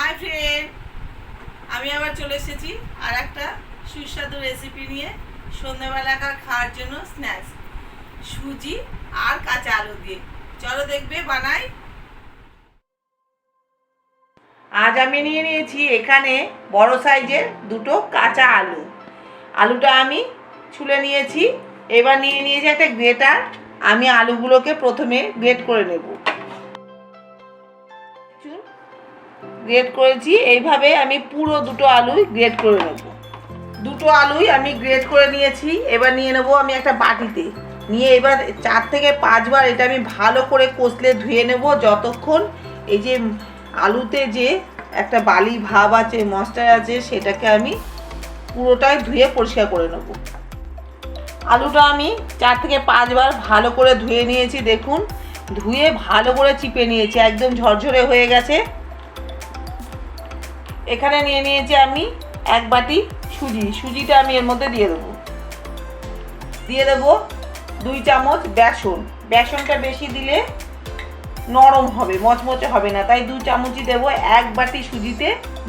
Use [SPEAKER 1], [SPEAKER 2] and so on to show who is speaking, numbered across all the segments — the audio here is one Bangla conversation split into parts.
[SPEAKER 1] হাই ফ্রেন্ড, আমি আবার চলে এসেছি আর একটা সুস্বাদু রেসিপি নিয়ে। সন্ধ্যাবেলাকার খাওয়ার জন্য স্ন্যাক্স, সুজি আর কাঁচা আলু দিয়ে। চলো দেখবে বানাই। আজ আমি নিয়ে নিয়েছি এখানে বড় সাইজের দুটো কাঁচা আলু। আলুটা আমি ছুলে নিয়েছি। এবার নিয়ে নিয়েছি একটা গ্রেটার। আমি আলুগুলোকে প্রথমে গ্রেট করে নেব। গ্রেট করেছি, এইভাবে আমি পুরো দুটো আলুই গ্রেট করে নেব। দুটো আলুই আমি গ্রেট করে নিয়েছি। এবার নিয়ে নেব আমি একটা বাটিতে। নিয়ে এবার 4 থেকে 5 বার এটা আমি ভালো করে কষলে ধুয়ে নেব, যতক্ষণ এই যে আলুতে যে একটা বালি ভাব আছে, ময়েশ্চার আছে, সেটাকে আমি পুরোটাই ধুয়ে পরিষ্কার করে নেব। আলুটা আমি 4 থেকে 5 বার ভালো করে ধুয়ে নিয়েছি। দেখুন, ধুয়ে ভালো করে চিপে নিয়েছি, একদম ঝরঝরে হয়ে গেছে। এখানে নিয়ে নিয়েছি আমি 1 বাটি সুজি। সুজিটা আমি এর মধ্যে দিয়ে দেবো 2 চামচ বেসন। বেসনটা বেশি দিলে নরম হবে, মচমচে হবে না, তাই 2 চামচই দেবো। 1 বাটি সুজিতে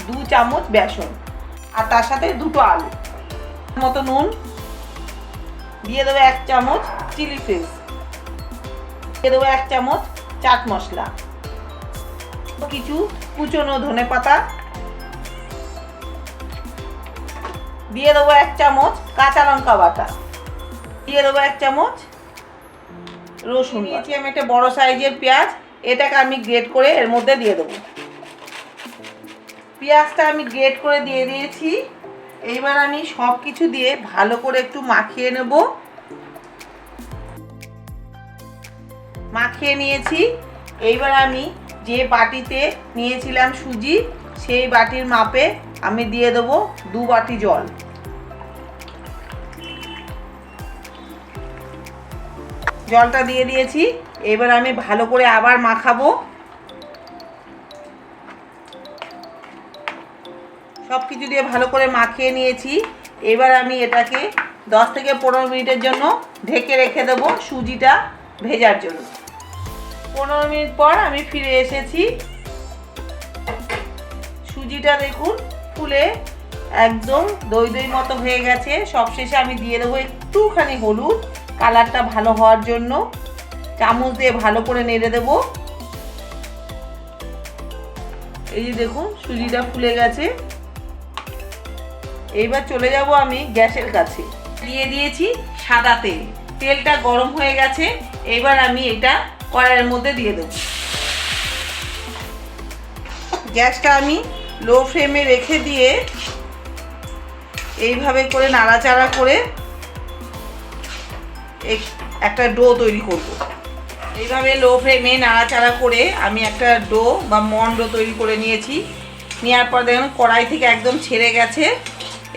[SPEAKER 1] 2 চামচ বেসন, আর তার সাথে দুটো আলু মতো নুন দিয়ে দেবো। 1 চামচ চিলি ফ্লেক্স দিয়ে দেবো। 1 চামচ চাট মশলা, কিছু কুচনো ধনেপাতা দিয়ে দেবো। 1 চামচ কাঁচা লঙ্কা বাটা দিয়ে দেবো। 1 চামচ রসুন নিয়েছি আমি একটা বড় সাইজের পেঁয়াজ, এটাকে আমি গ্রেট করে এর মধ্যে দিয়ে দেবো। পেঁয়াজটা আমি গ্রেট করে দিয়ে দিয়েছি। এইবার আমি সব কিছু দিয়ে ভালো করে একটু মাখিয়ে নেব। মাখিয়ে নিয়েছি। এইবার আমি যে বাটিতে নিয়েছিলাম সুজি, সেই বাটির মাপে আমি দিয়ে দেবো 2 বাটি জল। জলটা দিয়ে দিয়েছি। এবার আমি ভালো করে আবার মাখাবো। সব কিছু দিয়ে ভালো করে মাখিয়ে নিয়েছি। এবার আমি এটাকে 10 থেকে 15 মিনিটের জন্য ঢেকে রেখে দেবো সুজিটা ভেজার জন্য। 15 মিনিট পর আমি ফিরে এসেছি। সুজিটা দেখুন ফুলে একদম দই দই মতো হয়ে গেছে। সবশেষে আমি দিয়ে দেবো একটুখানি হলুদ, কালারটা ভালো হওয়ার জন্য। চামচ দিয়ে ভালো করে নেড়ে দেব। এই যে দেখুন, সুজিটা ফুলে গেছে। এইবার চলে যাব আমি গ্যাসের কাছে। দিয়ে দিয়েছি সাদা তেল। তেলটা গরম হয়ে গেছে। এবার আমি এটা কড়াইয়ের মধ্যে দিয়ে দেব। গ্যাসটা আমি লো ফ্লেমে রেখে দিয়ে এইভাবে করে নাড়াচাড়া করে একটা ডো তৈরি করব। এইভাবে লো ফ্লেমে নাড়াচাড়া করে আমি একটা ডো বা মন্ডো তৈরি করে নিয়েছি। নেওয়ার পর দেখুন কড়াই থেকে একদম ছেড়ে গেছে।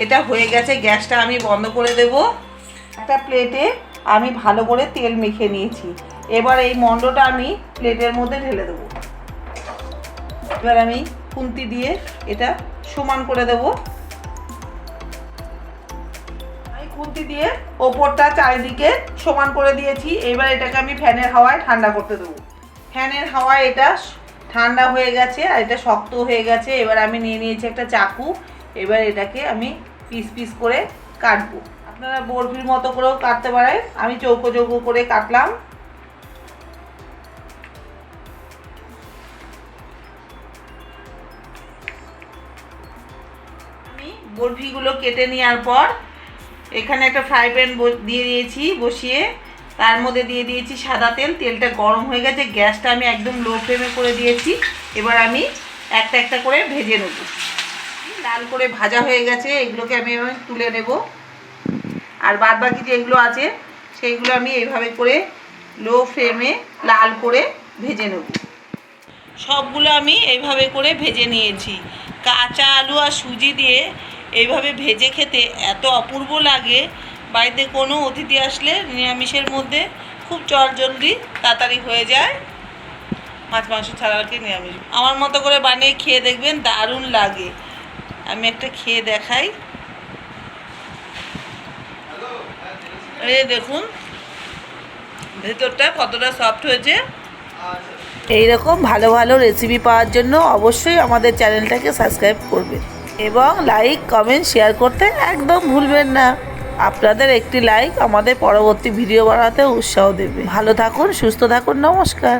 [SPEAKER 1] এটা হয়ে গেছে। গ্যাসটা আমি বন্ধ করে দেব। একটা প্লেটে আমি ভালো করে তেল মেখে নিয়েছি। এবার এই মন্ডোটা আমি প্লেটের মধ্যে ঢেলে দেব। এবার আমি খুন্তি দিয়ে এটা সমান করে দেব। খুন্তি দিয়ে ওপরটা চারিদিকে সমান করে দিয়েছি। এবার এটাকে আমি ফ্যানের হাওয়ায় ঠান্ডা করতে দেবো। ফ্যানের হাওয়ায় এটা ঠান্ডা হয়ে গেছে আর এটা শক্ত হয়ে গেছে। এবার আমি নিয়ে নিয়েছি একটা চাকু। এবার এটাকে আমি পিস পিস করে কাটবো। আপনারা বরফির মতো করেও কাটতে পারেন, আমি চৌকো চৌকো করে কাটলাম। আমি বরফিগুলো কেটে নেওয়ার পর এখানে একটা ফ্রাই প্যান দিয়ে দিয়েছি বসিয়ে, তার মধ্যে দিয়ে দিয়েছি সাদা তেল। তেলটা গরম হয়ে গেছে। গ্যাসটা আমি একদম লো ফ্লেমে করে দিয়েছি। এবার আমি একটা একটা করে ভেজে নেব। লাল করে ভাজা হয়ে গেছে, এগুলোকে আমি তুলে নেব। আর বাদ বাকি যেগুলো আছে সেইগুলো আমি এইভাবে করে লো ফ্লেমে লাল করে ভেজে নেব। সবগুলো আমি এইভাবে করে ভেজে নিয়েছি। কাঁচা আলু আর সুজি দিয়ে এইভাবে ভেজে খেতে এত অপূর্ব লাগে। বাড়িতে কোনো অতিথি আসলে নিরামিষের মধ্যে খুব চটজলদি তাড়াতাড়ি হয়ে যায়। মাছ মাংস ছাড়া আর কি নিরামিষ। আমার মতো করে বানিয়ে খেয়ে দেখবেন, দারুণ লাগে। আমি একটা খেয়ে দেখাই। এই দেখুন ভেতরটা কতটা সফট হয়েছে। এই রকম ভালো ভালো রেসিপি পাওয়ার জন্য অবশ্যই আমাদের চ্যানেলটাকে সাবস্ক্রাইব করবেন এবং লাইক কমেন্ট শেয়ার করতে একদম ভুলবেন না। আপনাদের একটি লাইক আমাদের পরবর্তী ভিডিও বানাতে উৎসাহ দেবে। ভালো থাকুন, সুস্থ থাকুন, নমস্কার।